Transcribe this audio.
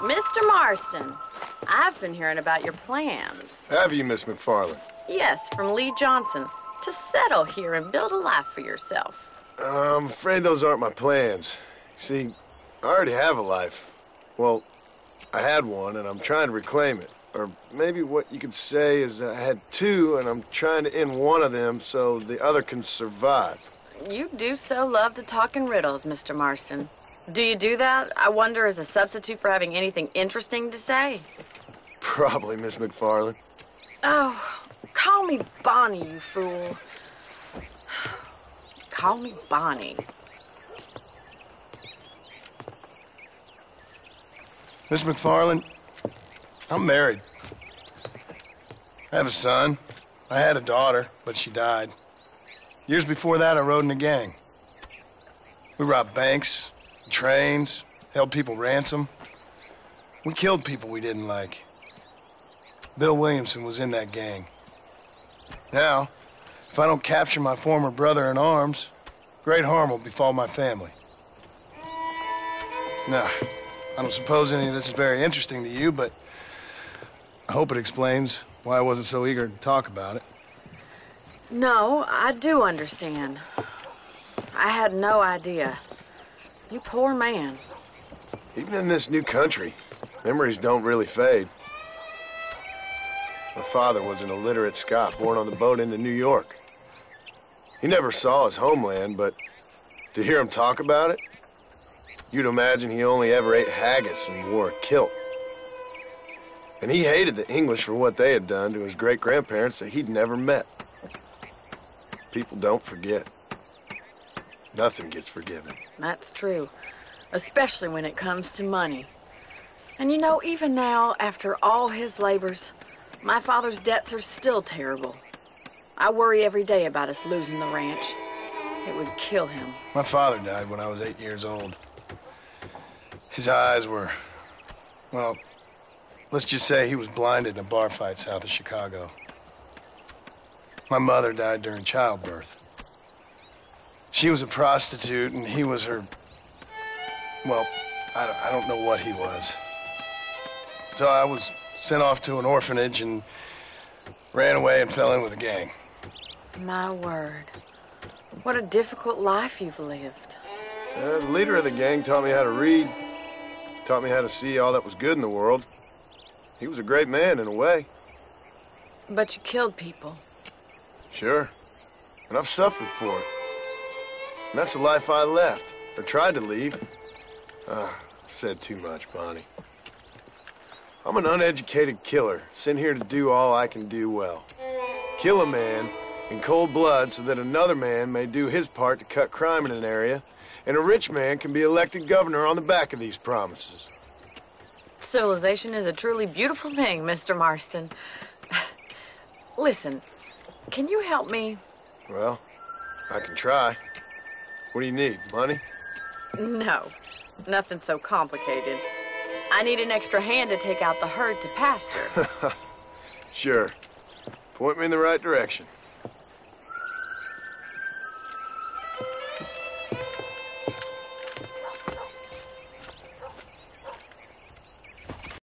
Mr. Marston, I've been hearing about your plans. Have you, Miss McFarland? Yes, from Lee Johnson, to settle here and build a life for yourself. I'm afraid those aren't my plans. See, I already have a life. Well, I had one, and I'm trying to reclaim it. Or maybe what you could say is I had two, and I'm trying to end one of them so the other can survive. You do so love to talk in riddles, Mr. Marston. Do you do that, I wonder, as a substitute for having anything interesting to say? Probably, Miss McFarland. Oh, call me Bonnie, you fool. Call me Bonnie. Miss McFarland, I'm married. I have a son. I had a daughter, but she died. Years before that, I rode in a gang. We robbed banks, trains, held people ransom. We killed people we didn't like. Bill Williamson was in that gang. Now, if I don't capture my former brother in arms, great harm will befall my family. Now, I don't suppose any of this is very interesting to you, but I hope it explains why I wasn't so eager to talk about it. No, I do understand. I had no idea. You poor man. Even in this new country, memories don't really fade. My father was an illiterate Scot born on the boat into New York. He never saw his homeland, but to hear him talk about it, you'd imagine he only ever ate haggis and wore a kilt. And he hated the English for what they had done to his great-grandparents that he'd never met. People don't forget. Nothing gets forgiven. That's true, especially when it comes to money. And you know, even now, after all his labors, my father's debts are still terrible. I worry every day about us losing the ranch. It would kill him. My father died when I was 8 years old. His eyes were, well, let's just say he was blinded in a bar fight south of Chicago. My mother died during childbirth. She was a prostitute, and he was her, well, I don't know what he was. So I was sent off to an orphanage and ran away and fell in with a gang. My word. What a difficult life you've lived. The leader of the gang taught me how to read, taught me how to see all that was good in the world. He was a great man in a way. But you killed people. Sure. And I've suffered for it. And that's the life I left, or tried to leave. Said too much, Bonnie. I'm an uneducated killer, sent here to do all I can do well. Kill a man in cold blood so that another man may do his part to cut crime in an area, and a rich man can be elected governor on the back of these promises. Civilization is a truly beautiful thing, Mr. Marston. Listen, can you help me? Well, I can try. What do you need, money? No, nothing so complicated. I need an extra hand to take out the herd to pasture. Sure. Point me in the right direction.